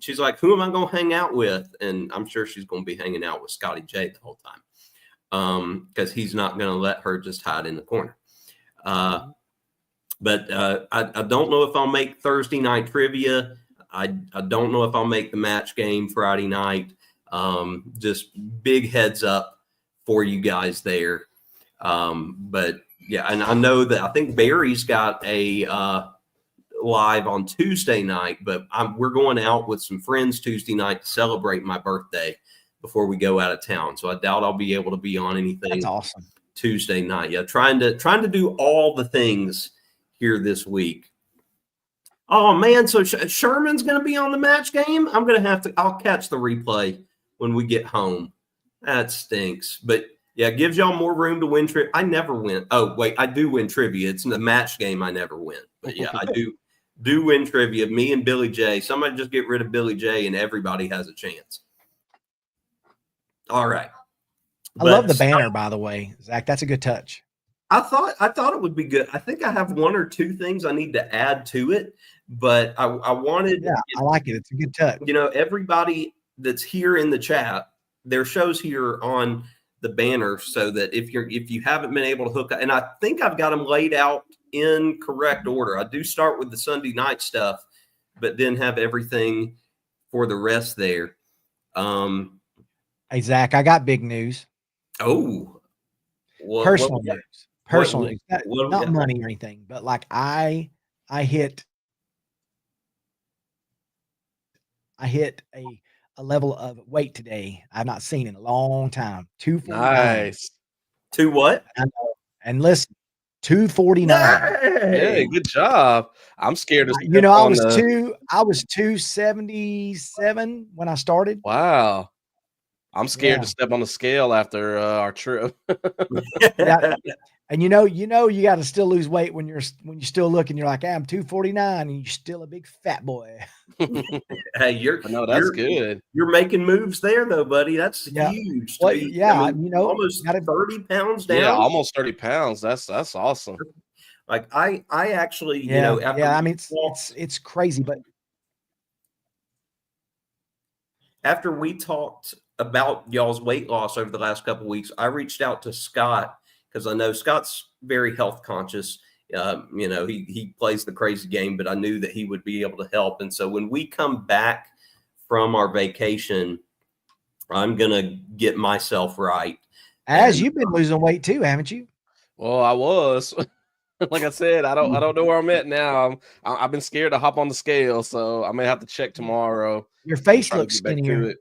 She's like, who am I going to hang out with? And I'm sure she's going to be hanging out with Scotty J the whole time because he's not going to let her just hide in the corner. But I don't know if I'll make Thursday night trivia. I don't know if I'll make the match game Friday night. Just big heads up for you guys there. But yeah, and I know that I think Barry's got a live on Tuesday night, but we're going out with some friends Tuesday night to celebrate my birthday before we go out of town. So I doubt I'll be able to be on anything. That's awesome. Tuesday night. Yeah, trying to do all the things here this week. Oh man, so Sherman's going to be on the match game. I'll catch the replay when we get home. That stinks, but yeah, it gives y'all more room to win trivia. I never win. Oh wait, I do win trivia. It's in the match game. I never win, but yeah, I do win trivia. Me and Billy J. Somebody just get rid of Billy J. and everybody has a chance. All right. I love the banner, by the way, Zach. That's a good touch. I thought it would be good. I think I have one or two things I need to add to it, but I wanted. Yeah, I like it. It's a good touch. Everybody that's here in the chat, their shows here on the banner, so that if you haven't been able to hook up, and I think I've got them laid out in correct order. I do start with the Sunday night stuff, but then have everything for the rest there. Hey Zach, I got big news. Oh, personal news. Personal news. Not got? Money or anything, but like I hit a level of weight today I've not seen in a long time. 249. Nice. To what? And listen, 249. Hey, good job. I'm scared to I was 277 when I started. Wow. I'm scared to step on the scale after our trip. And you got to still lose weight when you still looking. You're like, I'm 249, and you're still a big fat boy. Hey, that's good. You're making moves there, though, buddy. That's huge. Well, almost 30 pounds down. Yeah, almost 30 pounds. That's awesome. Like I actually, it's crazy, but after we talked about y'all's weight loss over the last couple of weeks, I reached out to Scott because I know Scott's very health conscious. He plays the crazy game, but I knew that he would be able to help. And so when we come back from our vacation, I'm going to get myself right. You've been losing weight too, haven't you? Well, I was. Like I said, I don't know where I'm at now. I've been scared to hop on the scale, so I may have to check tomorrow. Your face looks skinnier.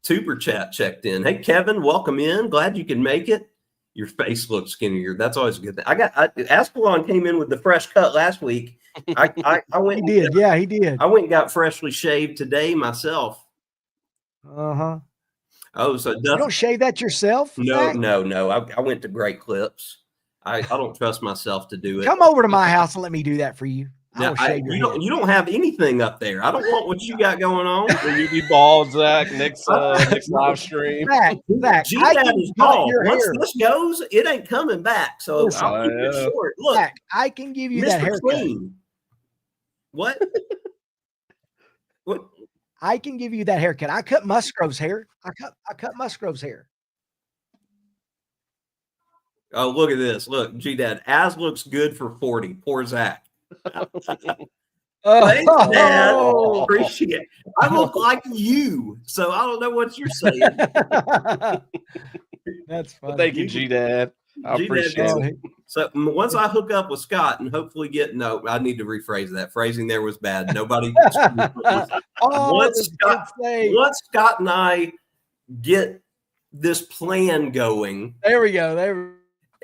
Super chat checked in. Hey, Kevin, welcome in. Glad you can make it. your face looks skinnier. That's always a good thing. Azkhalon came in with the fresh cut last week. I went. He did. Yeah, he did. I went and got freshly shaved today myself. Uh-huh. Oh, so You don't shave that yourself? No, Zach? no. I went to Great Clips. I don't trust myself to do it. Come over to my house and let me do that for you. I will shave your head. You don't have anything up there. I don't want what you got going on. Will you be bald, Zach, next live stream? Zach, G-Dad is bald. Once this goes, it ain't coming back. So Listen, I'll keep it short. Look, Zach, I can give you Mr. that haircut. Clean. What? What? I can give you that haircut. I cut Musgrove's hair. I cut Musgrove's hair. Oh, look at this. Look, G-Dad. Az looks good for 40. Poor Zach. Thanks, Dad. Appreciate it. I look like you, so I don't know what you're saying. That's funny. Well, thank you, G-Dad. I appreciate it. So once I hook up with Scott and hopefully I need to rephrase that. Phrasing there was bad. Nobody. Once Scott and I get this plan going. There we go.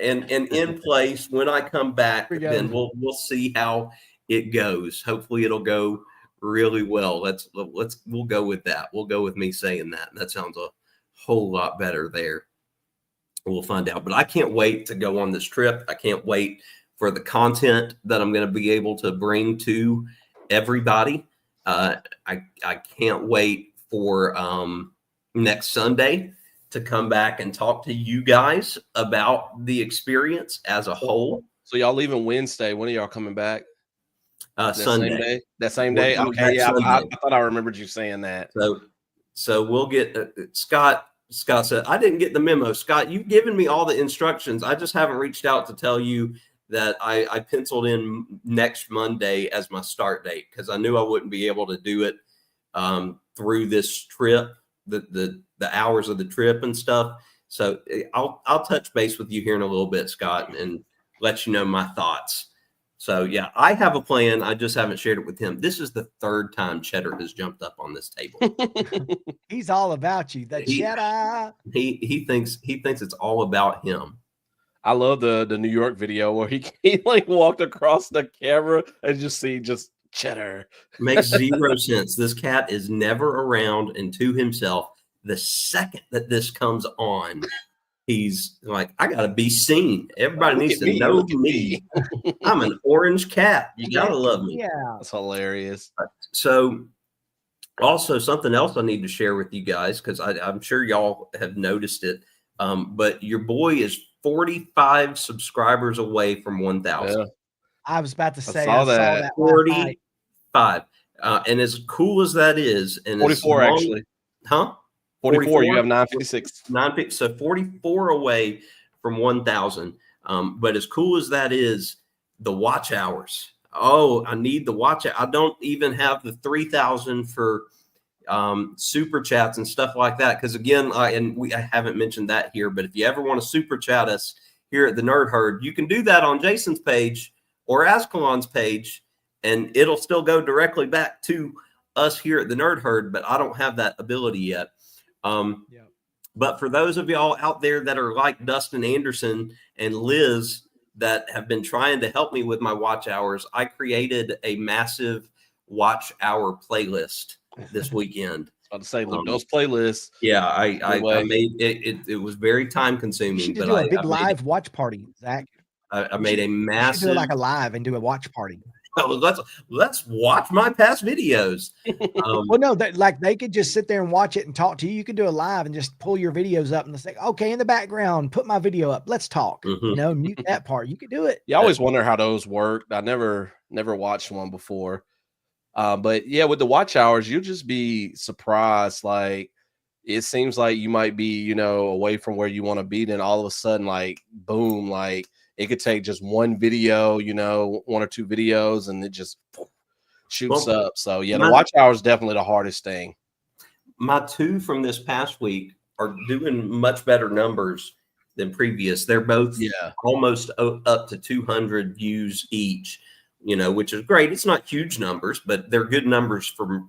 And in place, when I come back, then we'll see how it goes. Hopefully it'll go really well. We'll go with that. We'll go with me saying that. That sounds a whole lot better there. We'll find out. But I can't wait to go on this trip. I can't wait for the content that I'm going to be able to bring to everybody. I can't wait for next Sunday to come back and talk to you guys about the experience as a whole. So y'all leaving Wednesday. When are y'all coming back? Sunday. That same day? Okay, yeah. I thought I remembered you saying that. So we'll get Scott said, I didn't get the memo. Scott, you've given me all the instructions. I just haven't reached out to tell you that I penciled in next Monday as my start date because I knew I wouldn't be able to do it through this trip, the hours of the trip and stuff. So I'll touch base with you here in a little bit, Scott, and let you know my thoughts. So yeah, I have a plan. I just haven't shared it with him. This is the third time Cheddar has jumped up on this table. He's all about you. Cheddar. He thinks it's all about him. I love the New York video where he like walked across the camera and just Cheddar. Makes zero sense. This cat is never around and to himself. The second that this comes on, he's like, I gotta be seen. Everybody needs to know me. I'm an orange cat. You gotta love me. Yeah, that's hilarious. So also something else I need to share with you guys, because I'm sure y'all have noticed it. But your boy is 45 subscribers away from 1,000. Yeah. I was about to say I saw that 45. And as cool as that is, and 44 actually. Huh? 44, you have 956. 950, so 44 away from 1,000. But as cool as that is, the watch hours. Oh, I need the watch. I don't even have the 3,000 for super chats and stuff like that. Because again, I haven't mentioned that here, but if you ever want to super chat us here at the Nerd Herd, you can do that on Jason's page or Azkhalon's page, and it'll still go directly back to us here at the Nerd Herd. But I don't have that ability yet. But for those of y'all out there that are like Dustin Anderson and Liz that have been trying to help me with my watch hours, I created a massive watch hour playlist this weekend. I was about to say, those playlists. Yeah, I made it. It was very time consuming. You should do a big live watch party, Zach. I made a massive. You should do like a live and do a watch party. Oh, let's watch my past videos. Well, no, like they could just sit there and watch it and talk to you. You could do a live and just pull your videos up and say, okay, in the background, put my video up. Let's talk. Mm-hmm. Mute that part. You could do it. Yeah, I always wonder how those work. I never watched one before. But yeah, with the watch hours, you'll just be surprised. Like it seems like you might be, away from where you want to be. Then all of a sudden, like, boom, like it could take just one video, one or two videos, and it just shoots up. So yeah, the watch hour is definitely the hardest thing. My two from this past week are doing much better numbers than previous. They're both almost up to 200 views each, which is great. It's not huge numbers, but they're good numbers for,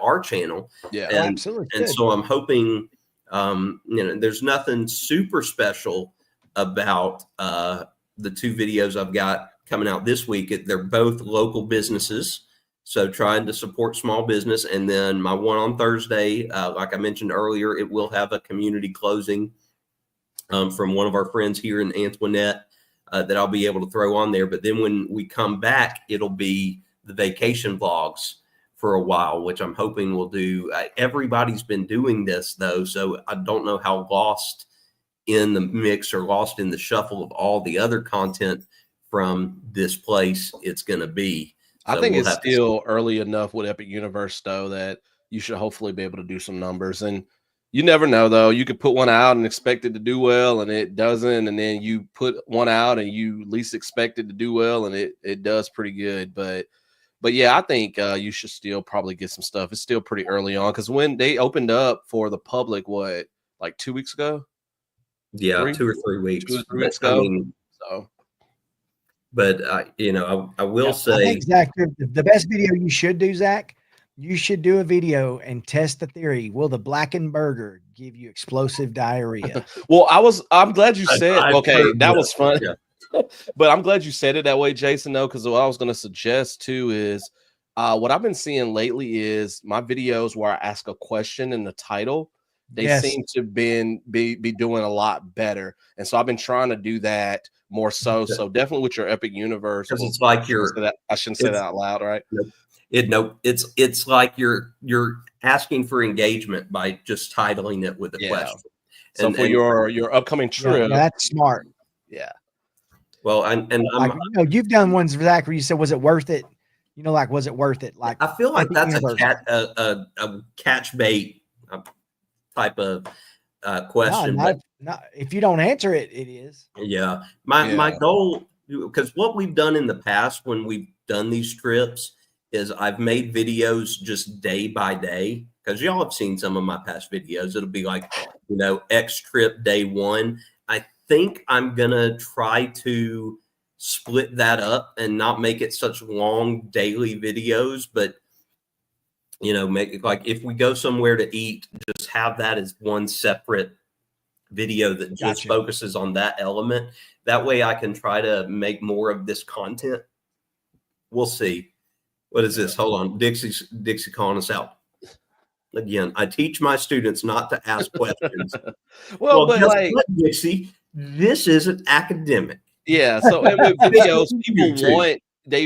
our channel. Yeah, absolutely. And so I'm hoping, there's nothing super special about the two videos I've got coming out this week. They're both local businesses, so trying to support small business. And then my one on Thursday, like I mentioned earlier, it will have a community closing from one of our friends here in Antoinette that I'll be able to throw on there. But then when we come back, it'll be the vacation vlogs for a while, which I'm hoping we'll do. Everybody's been doing this though, so I don't know how lost in the mix or lost in the shuffle of all the other content from this place it's going to be. So I think it's still early enough with Epic Universe though that you should hopefully be able to do some numbers. And you never know though. You could put one out and expect it to do well, and it doesn't. And then you put one out and you least expect it to do well, and it does pretty good. But yeah, I think you should still probably get some stuff. It's still pretty early on because when they opened up for the public, what, like 2 weeks ago? Yeah, 2 or 3 weeks. 2 or 3 weeks ago. I mean, so. But I will say, I think, Zach, the best video you should do, Zach, you should do a video and test the theory. Will the blackened burger give you explosive diarrhea? Well, I'm glad you said, okay, that was fun. Yeah. But I'm glad you said it that way, Jason, though, because what I was going to suggest too is what I've been seeing lately is my videos where I ask a question in the title. They seem to be doing a lot better. And so I've been trying to do that more so. So definitely with your Epic Universe. Because it's like I shouldn't say that out loud, right? It's like you're asking for engagement by just titling it with a question. So for your upcoming trip. That's smart. Yeah. Well, and like, you've done ones, Zach, where you said, was it worth it? Was it worth it? Like, I feel like that's a catch bait type of question. Not if you don't answer it, it is. Yeah. My goal, because what we've done in the past when we've done these trips is I've made videos just day by day, because y'all have seen some of my past videos. It'll be like, X trip day 1. I think I'm going to try to split that up and not make it such long daily videos, but make it like if we go somewhere to eat, just have that as one separate video that just focuses on that element. That way I can try to make more of this content. We'll see. What is this? Hold on. Dixie calling us out. Again, I teach my students not to ask questions. well, but like what, Dixie, this isn't academic. Yeah. So and with videos, people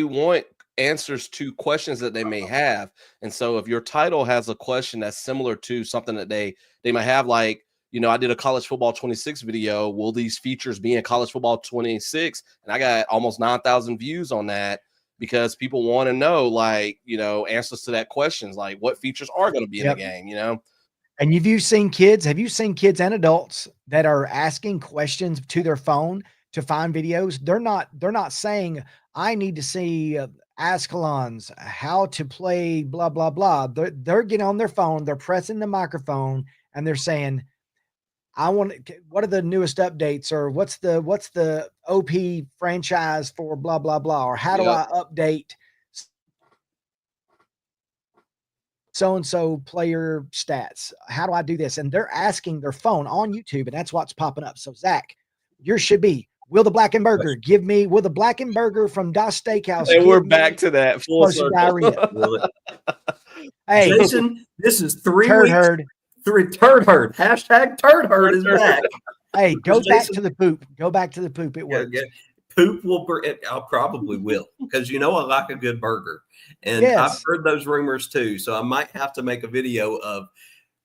want answers to questions that they may have. And so if your title has a question that's similar to something that they might have, like, I did a college football 26 video. Will these features be in college football 26? And I got almost 9,000 views on that because people want to know, like, answers to that questions, like what features are going to be in the game, And have you seen kids and adults that are asking questions to their phone to find videos? They're not saying, I need to see Azkhalon's how to play blah, blah, blah. They're getting on their phone. They're pressing the microphone and they're saying, what are the newest updates, or what's the OP franchise for blah, blah, blah, or how do I update so-and-so player stats? How do I do this? And they're asking their phone on YouTube, and that's what's popping up. So Zach, yours should be, will the blackened burger will the blackened burger from Das Steakhouse? And we're back to that full circle. Diarrhea. Hey, Jason, this is 3 turd weeks. herd. Turd herd. Hashtag turd herd is back. Hey, go back to the poop. Go back to the poop. It works. Yeah. Poop will. I probably will, because I like a good burger, and I've heard those rumors too. So I might have to make a video of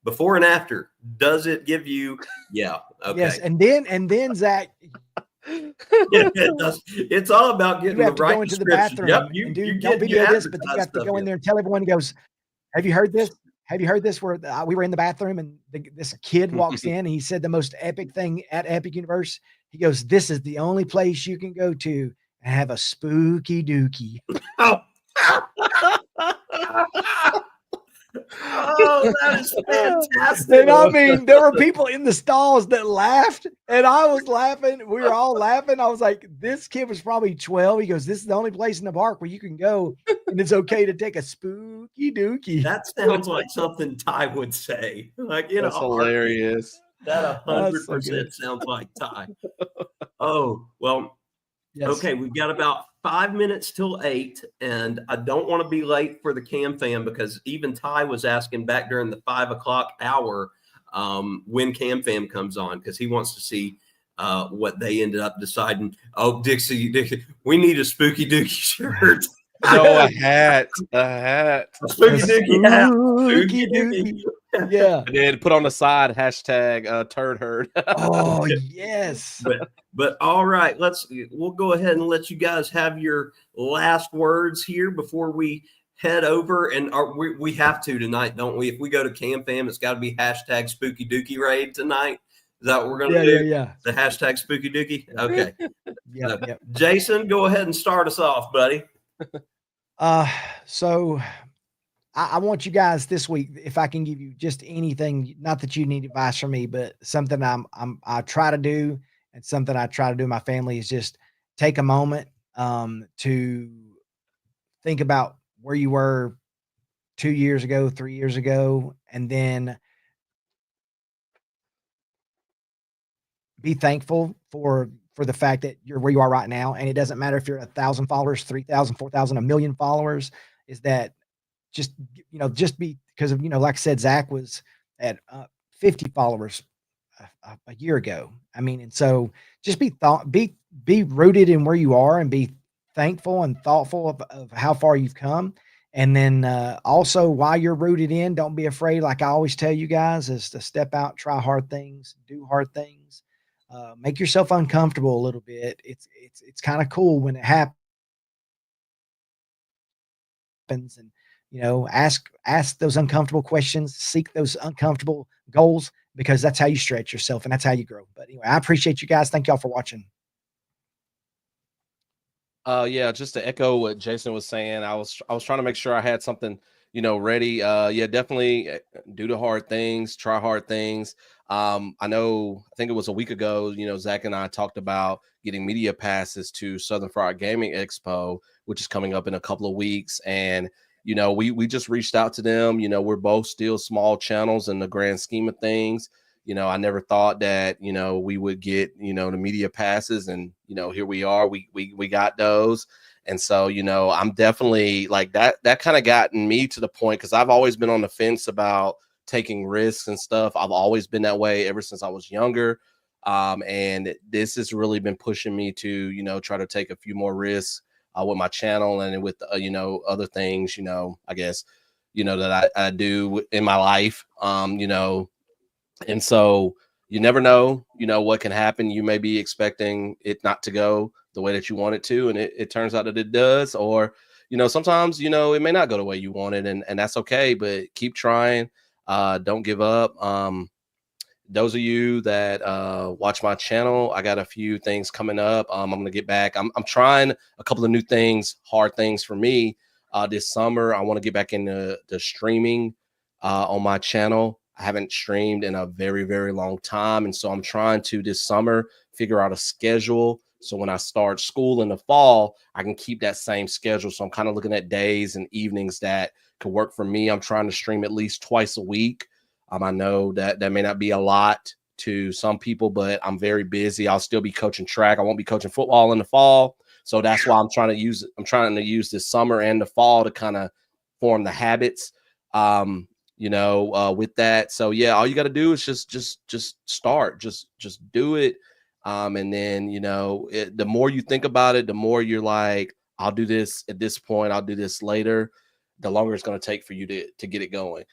before and after. Does it give you? Yeah. Okay. Yes, and then Zach. It does. It's all about getting the right go into the bathroom. Yep, you don't video this, but you have to go in there and tell everyone. He goes, "Have you heard this? Have you heard this?" Where we were in the bathroom and this kid walks in and he said the most epic thing at Epic Universe. He goes, "This is the only place you can go to and have a spooky dookie." Oh, that is fantastic. And I mean, there were people in the stalls that laughed, and I was laughing. We were all laughing. I was like, this kid was probably 12. He goes, "This is the only place in the park where you can go, and it's okay to take a spooky dookie." That sounds like something Ty would say. Like, that's hilarious. That That's so 100% good. sounds like Ty. Oh, well, Yes. okay, we've got about 5 minutes till 8, and I don't want to be late for the Cam Fam because even Ty was asking back during the 5 o'clock hour when Cam Fam comes on because he wants to see what they ended up deciding. Oh, Dixie, we need a Spooky Dookie shirt. No, a hat. A Spooky Dookie hat. Spooky Spooky Dookie. Dookie. Yeah. And then put on the side hashtag turd herd. Oh, yes. But all right, we'll go ahead and let you guys have your last words here before we head over. And we have to tonight, don't we? If we go to Cam Fam, it's got to be hashtag Spooky Dookie Raid tonight. Is that what we're gonna do? Yeah. The hashtag Spooky Dookie. Okay. Yep. Jason, go ahead and start us off, buddy. So I want you guys this week, if I can give you just anything, not that you need advice from me, but something I try to do and something I try to do in my family is just take a moment to think about where you were 2 years ago, 3 years ago, and then be thankful for the fact that you're where you are right now. And it doesn't matter if you're 1,000 followers, 3,000, 4,000, 1,000,000 followers, is that just be because of, like I said, Zach was at 50 followers a year ago. I mean, and so just be rooted in where you are and be thankful and thoughtful of how far you've come. And then also while you're rooted in, don't be afraid. Like I always tell you guys is to step out, try hard things, do hard things, make yourself uncomfortable a little bit. It's kind of cool when it happens and, ask those uncomfortable questions, seek those uncomfortable goals, because that's how you stretch yourself and that's how you grow. But anyway, I appreciate you guys. Thank y'all for watching. Yeah, just to echo what Jason was saying, I was trying to make sure I had something, ready. Yeah, definitely do the hard things, try hard things. I think it was a week ago, Zach and I talked about getting media passes to Southern Fried Gaming Expo, which is coming up in a couple of weeks. And, we just reached out to them. We're both still small channels in the grand scheme of things. I never thought that, we would get, the media passes, and, here we are, we got those. And so, I'm definitely like that kind of gotten me to the point, because I've always been on the fence about taking risks and stuff. I've always been that way ever since I was younger. And this has really been pushing me to, try to take a few more risks with my channel and with, other things, I guess, that I do in my life, and so you never know, what can happen. You may be expecting it not to go the way that you want it to, and it turns out that it does. Or, sometimes, it may not go the way you want it, and that's okay, but keep trying. Don't give up. Those of you that watch my channel, I got a few things coming up. I'm going to get back. I'm trying a couple of new things, hard things for me this summer. I want to get back into the streaming on my channel. I haven't streamed in a very, very long time. And so I'm trying to this summer figure out a schedule. So when I start school in the fall, I can keep that same schedule. So I'm kind of looking at days and evenings that could work for me. I'm trying to stream at least twice a week. I know that may not be a lot to some people, but I'm very busy. I'll still be coaching track. I won't be coaching football in the fall. So that's why I'm trying to use this summer and the fall to kind of form the habits, with that. So yeah, all you got to do is just start, just do it. And then, the more you think about it, the more you're like, I'll do this at this point, I'll do this later, the longer it's going to take for you to get it going.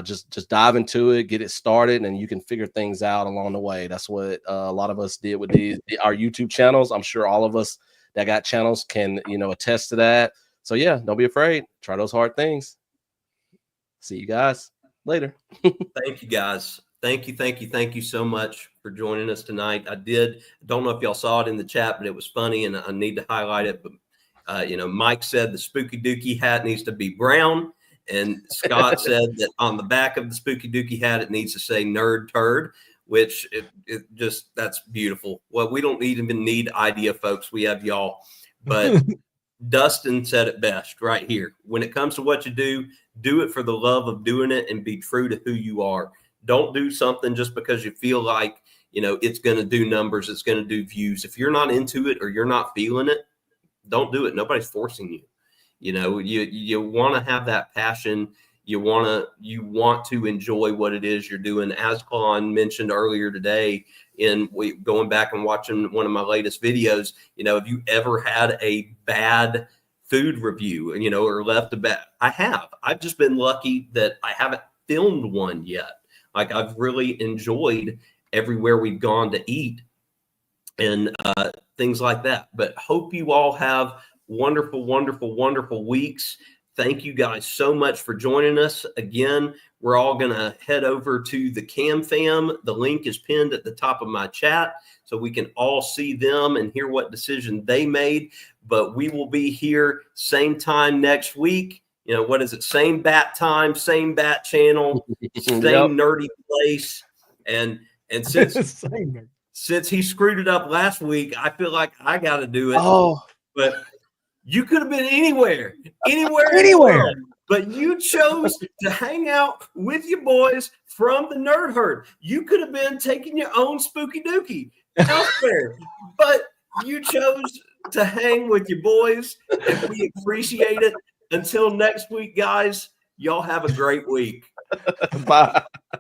Just dive into it, get it started, and you can figure things out along the way. That's what a lot of us did with our YouTube channels. I'm sure all of us that got channels can, attest to that. So yeah, don't be afraid. Try those hard things. See you guys later. Thank you, guys. Thank you so much for joining us tonight. Don't know if y'all saw it in the chat, but it was funny, and I need to highlight it. But Mike said the Spooky Dookie hat needs to be brown. And Scott said that on the back of the Spooky Dookie hat, it needs to say nerd turd, which that's beautiful. Well, we don't even need idea, folks. We have y'all. But Dustin said it best right here. When it comes to what you do it for the love of doing it and be true to who you are. Don't do something just because you feel like, it's going to do numbers, it's going to do views. If you're not into it or you're not feeling it, don't do it. Nobody's forcing you. You want to have that passion. You want to enjoy what it is you're doing. Azkhalon mentioned earlier today going back and watching one of my latest videos, have you ever had a bad food review, or left a bad? I've just been lucky that I haven't filmed one yet. Like, I've really enjoyed everywhere we've gone to eat and things like that. But hope you all have wonderful, wonderful, wonderful weeks. Thank you guys so much for joining us. Again, we're all going to head over to the Cam Fam. The link is pinned at the top of my chat so we can all see them and hear what decision they made. But we will be here same time next week. What is it? Same bat time, same bat channel, same nerdy place. And since he screwed it up last week, I feel like I got to do it. Oh, but you could have been anywhere, but you chose to hang out with your boys from the Nerd Herd. You could have been taking your own spooky dookie elsewhere, but you chose to hang with your boys, and we appreciate it. Until next week, guys, y'all have a great week. bye.